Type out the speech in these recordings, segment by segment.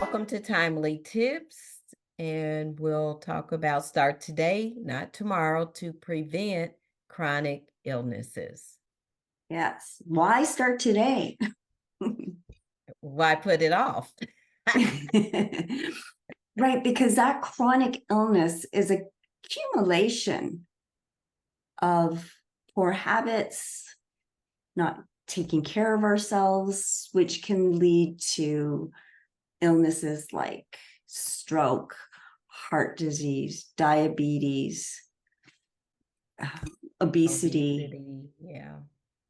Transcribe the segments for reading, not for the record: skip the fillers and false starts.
Welcome to Timely Tips, and we'll talk about start today, not tomorrow, to prevent chronic illnesses. Yes. Why start today? Why put it off? Right, because that chronic illness is a accumulation of poor habits, not taking care of ourselves, which can lead to illnesses like stroke, heart disease, diabetes, obesity, Obesity, yeah,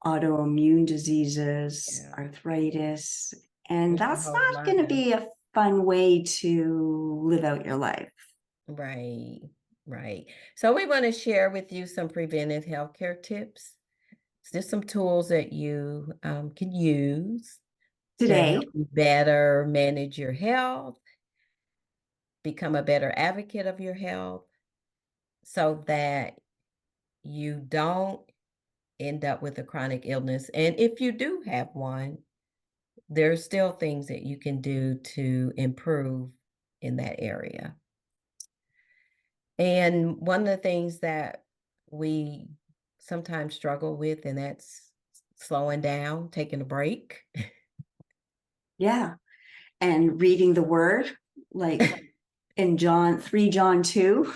autoimmune diseases, yeah. arthritis, and There's a that's whole not lot going to of be a fun way to live out your life. right, right. So we want to share with you some preventive healthcare tips. There's some tools that you can use to Today, help you better manage your health, become a better advocate of your health, so that you don't end up with a chronic illness. And if you do have one, there's still things that you can do to improve in that area. And one of the things that we sometimes struggle with, and that's slowing down, taking a break. yeah, and reading the word, like in John 3 John 2.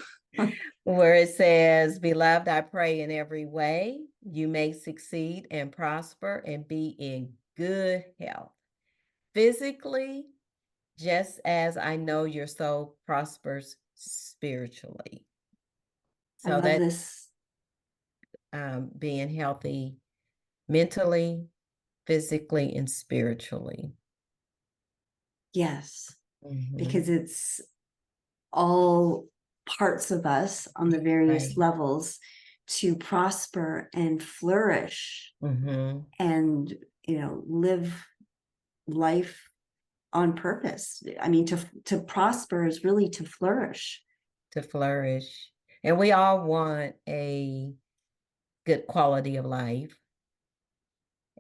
Where it says, Beloved, I pray in every way you may succeed and prosper and be in good health, physically, just as I know your soul prospers spiritually. I So love that's this. being healthy mentally, physically, and spiritually. Yes, because Mhm. it's all parts of us on the various Right. levels to prosper and flourish Mhm. and, live life on purpose. I mean, to prosper is really to flourish. To flourish. And we all want a good quality of life.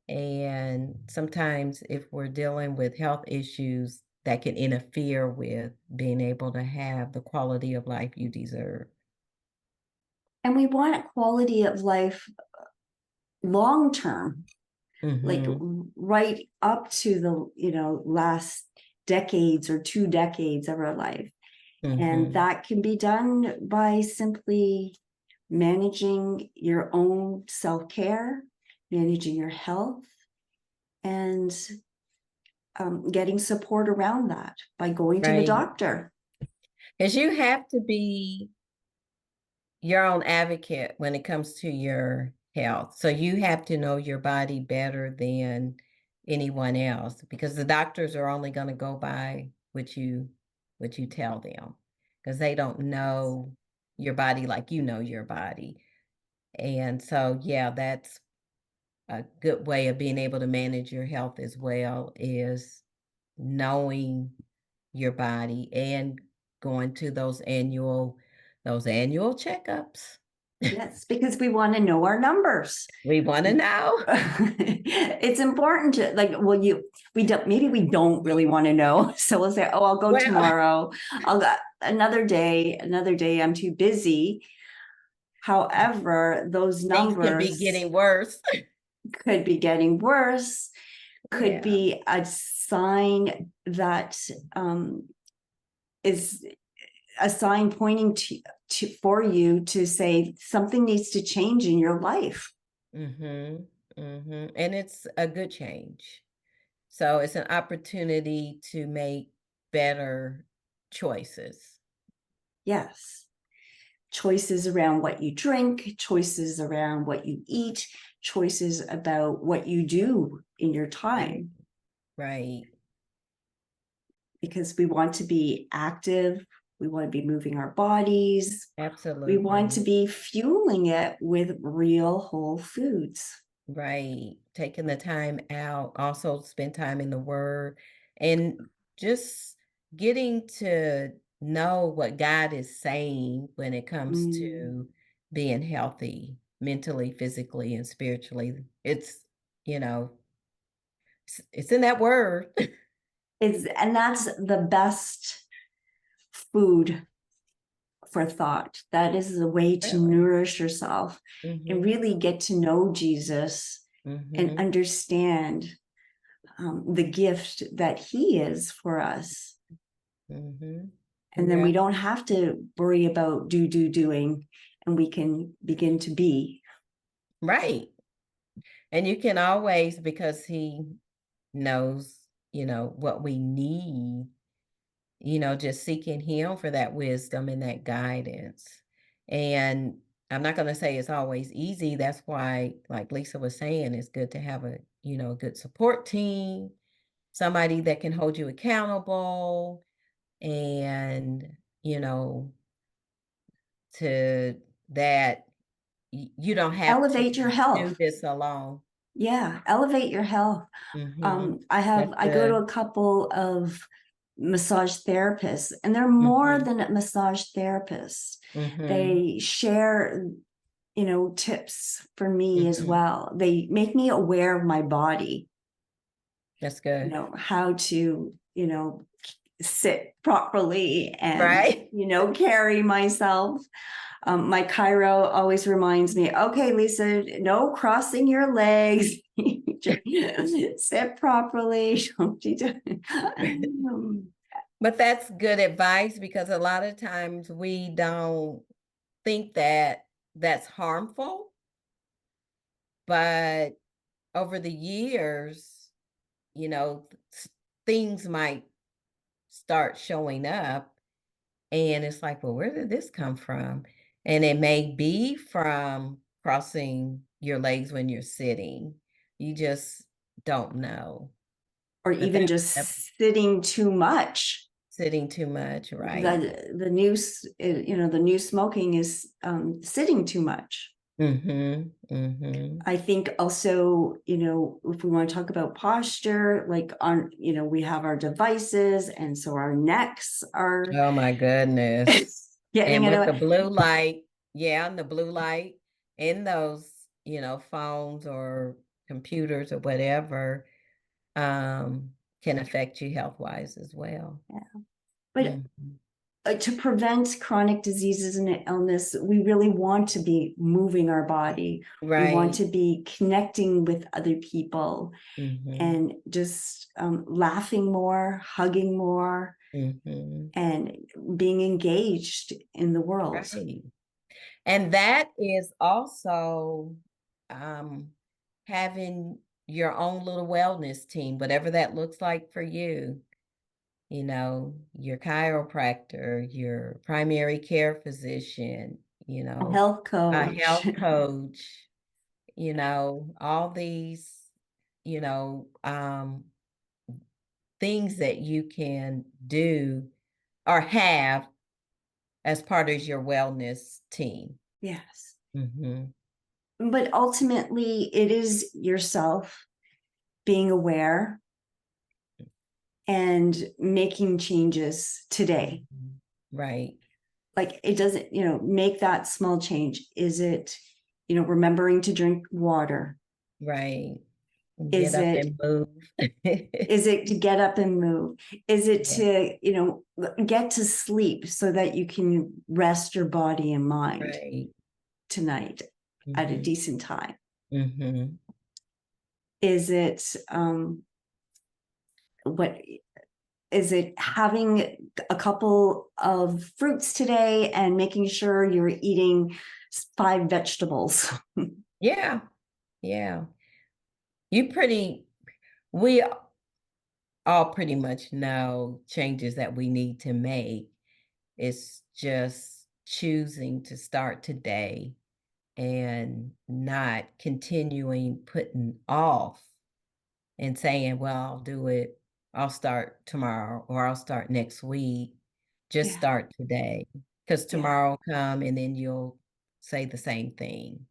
And sometimes, if we're dealing with health issues, that can interfere with being able to have the quality of life you deserve. And we want quality of life long term, like Hmm. right up to the, last decades or 2 decades of our life. And Hmm. that can be done by simply managing your own self-care, managing your health, and getting support around that by going to the Right. doctor. Because you have to be your own advocate when it comes to your health. So you have to know your body better than anyone else, because the doctors are only going to go by what you tell them, because they don't know your body like you know your body. And so yeah, that's a good way of being able to manage your health as well, is knowing your body and going to those annual checkups. Yes, because we want to know our numbers. We wanna know. It's important to, like, well, we don't, maybe we don't really want to know. So we'll say, oh, I'll go Well, tomorrow. I'll go another day, I'm too busy. However, those things can be numbers getting worse. could be getting worse, could Yeah, be a sign that is a sign pointing to for you to say something needs to change in your life. mhm, mhm, and it's a good change. So it's an opportunity to make better choices. Yes. Choices around what you drink, choices around what you eat, choices about what you do in your Right, time, right, because we want to be active, we want to be moving our bodies, we want to absolutely, be fueling it with real whole foods. right. Taking the time out, also spend time in the Word, and just getting to know what God is saying when it comes Mm. to being healthy mentally, physically, and spiritually. You know, it's in that Word. And that's the best food for thought. That is the way to Really? nourish yourself and Mm-hmm. really get to know Jesus and Mm-hmm. understand the gift that he is for us. Mm-hmm. And then Yeah. we don't have to worry about doing, and we can begin to be. Right. And you can always, because he knows, what we need, just seeking him for that wisdom and that guidance. And I'm not going to say it's always easy. That's why, like Lisa was saying, it's good to have a good support team, somebody that can hold you accountable and, to that you don't have to Elevate your do health. this alone. Yeah, elevate your health. Mhm. I That's go to good. a couple of massage therapists, and they're more Mhm. than a massage therapist. Mhm. They share, tips for me as Mhm. well. They make me aware of my body, That's good. how to, sit properly and, Right? carry myself. My chiro always reminds me, okay, Lisa, no crossing your legs. Sit properly. But that's good advice because a lot of times we don't think that that's harmful, but over the years, things might start showing up and it's like, well, where did this come from? And it may be from crossing your legs when you're sitting. You just don't know. Or But even that just sitting too much. sitting too much, right? The new smoking is sitting too much. Mhm, mhm. I think also, if we want to talk about posture, like we have our devices, and so our necks are Oh my goodness. getting And it with the away. blue light, yeah, and the blue light in those, phones or computers or whatever, can affect you health-wise as well. But Mhm. to prevent chronic diseases and illness, we really want to be moving our body. We want Right. to be connecting with other people Mhm. and just laughing more, hugging more, Mhm. and being engaged in the world. Right. And that is also, um, having your own little wellness team, whatever that looks like for you. Your chiropractor, your primary care physician, A health a coach. health coach, all these, you know, um, things that you can do or have as part of your wellness team. Yes. Hmm. But ultimately, it is yourself being aware and making changes today. Right, Like it doesn't, make that small change. Is it, remembering to drink water? right. Get Is up it and move. is it to get up and move? Is it Yeah, to, get to sleep so that you can rest your body and mind right. tonight at a Hmm. decent time? Hmm. Is it what is it having a couple of fruits today and making sure you're eating 5 vegetables? Yeah, yeah. You pretty we all pretty much know changes that we need to make. It's just choosing to start today and not continuing putting off and saying, well, I'll do it. I'll start tomorrow or I'll start next week. Just Yeah, start today because yeah. tomorrow will come and then you'll say the same thing.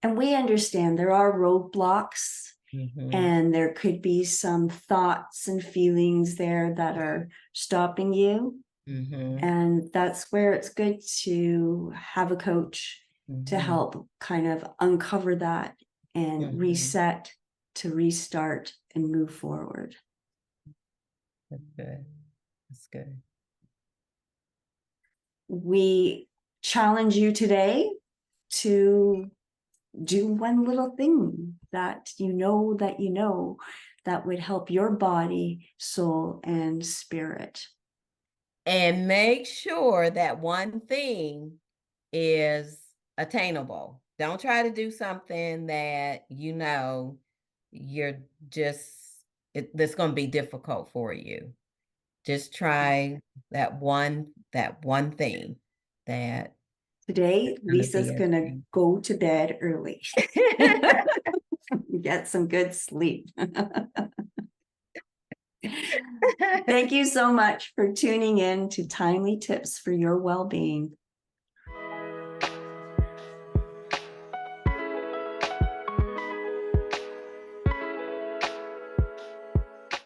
And we understand there are roadblocks, Hmm. and there could be some thoughts and feelings there that are stopping you. Hmm. And that's where it's good to have a coach to Hmm. help kind of uncover that and Hmm. reset, to restart and move forward. That's good. That's good. We challenge you today to do one little thing that you know that would help your body, soul, and spirit. And make sure that one thing is attainable. Don't try to do something that you're just that's going to be difficult for you. Just try that one thing that Today, gonna Lisa's be gonna okay. go to bed early. Get some good sleep. Thank you so much for tuning in to Timely Tips for Your Well-Being.